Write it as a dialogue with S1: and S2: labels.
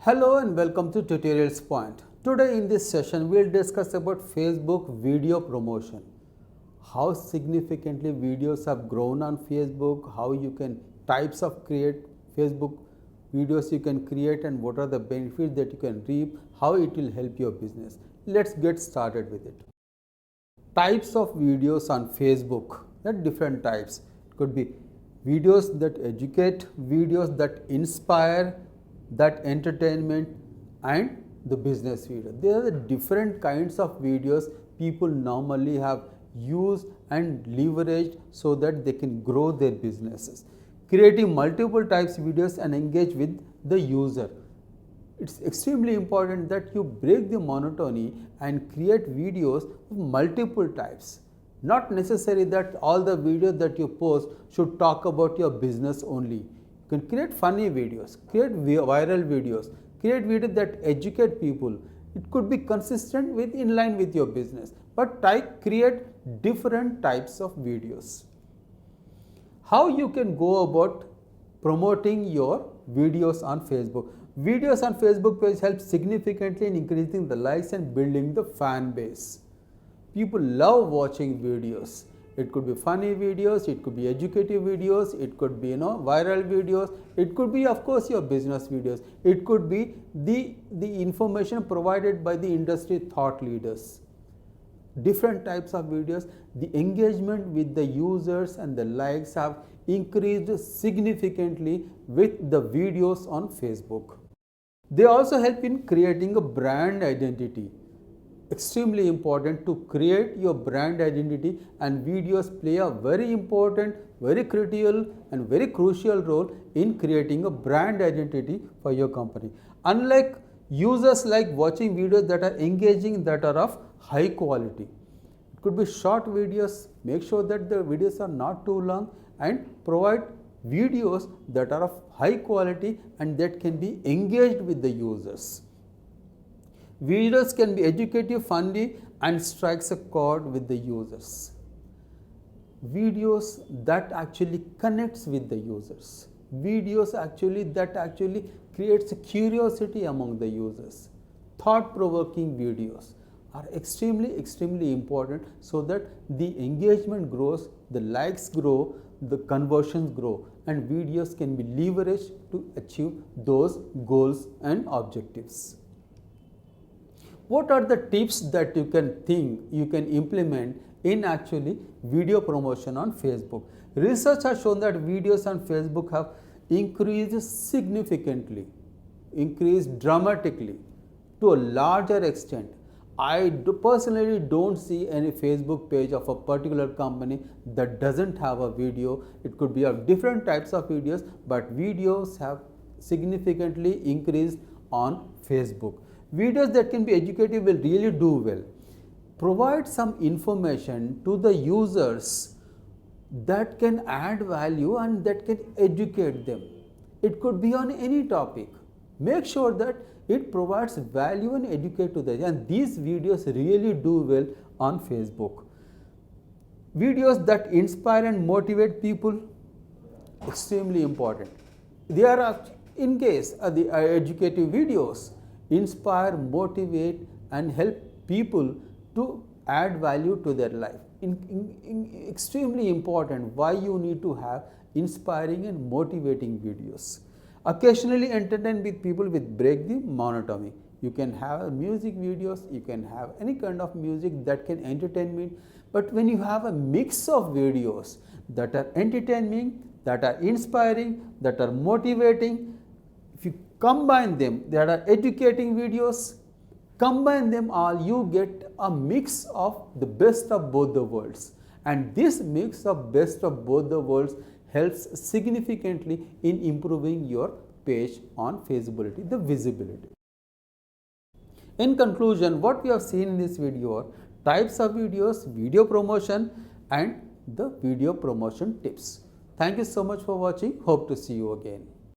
S1: Hello and welcome to Tutorials Point. Today in this session we will discuss about Facebook video promotion. How significantly videos have grown on Facebook, how you can types of create Facebook videos you can create and what are the benefits that you can reap, how it will help your business. Let's get started with it. Types of videos on Facebook. There are different types. It could be videos that educate, videos that inspire, that entertainment, and the business video. There are the different kinds of videos people normally have used and leveraged so that they can grow their businesses. Creating multiple types of videos and engage with the user. It's extremely important that you break the monotony and create videos of multiple types. Not necessary that all the videos that you post should talk about your business only. You can create funny videos, create viral videos, create videos that educate people. It could be consistent with in line with your business, but create different types of videos. How you can go about promoting your videos on Facebook? Videos on Facebook page help significantly in increasing the likes and building the fan base. People love watching videos. It could be funny videos, it could be educative videos, it could be viral videos, it could be of course your business videos, it could be the information provided by the industry thought leaders. Different types of videos, the engagement with the users and the likes have increased significantly with the videos on Facebook. They also help in creating a brand identity. Extremely important to create your brand identity, and videos play a very important, very critical and very crucial role in creating a brand identity for your company. Unlike users like watching videos that are engaging, that are of high quality. It could be short videos. Make sure that the videos are not too long and provide videos that are of high quality and that can be engaged with the users. Videos can be educative, funny, and strikes a chord with the users. Videos that actually connects with the users. Videos that actually creates a curiosity among the users. Thought-provoking videos are extremely important so that the engagement grows, the likes grow, the conversions grow, and videos can be leveraged to achieve those goals and objectives. What are the tips that you can implement in actually video promotion on Facebook? Research has shown that videos on Facebook have increased significantly, increased dramatically to a larger extent. I personally don't see any Facebook page of a particular company that doesn't have a video. It could be of different types of videos, but videos have significantly increased on Facebook. Videos that can be educative will really do well. Provide some information to the users that can add value and that can educate them. It could be on any topic. Make sure that it provides value and educate to them, and these videos really do well on Facebook. Videos that inspire and motivate people, extremely important. They are in case the educative videos inspire, motivate, and help people to add value to their life. Extremely important why you need to have inspiring and motivating videos. Occasionally entertain with people with break the monotony. You can have music videos, you can have any kind of music that can entertain me, but when you have a mix of videos that are entertaining, that are inspiring, that are motivating, if you combine them, there are educating videos, combine them all, you get a mix of the best of both the worlds. And this mix of best of both the worlds helps significantly in improving your page on feasibility, the visibility. In conclusion, what we have seen in this video are types of videos, video promotion, and the video promotion tips. Thank you so much for watching. Hope to see you again.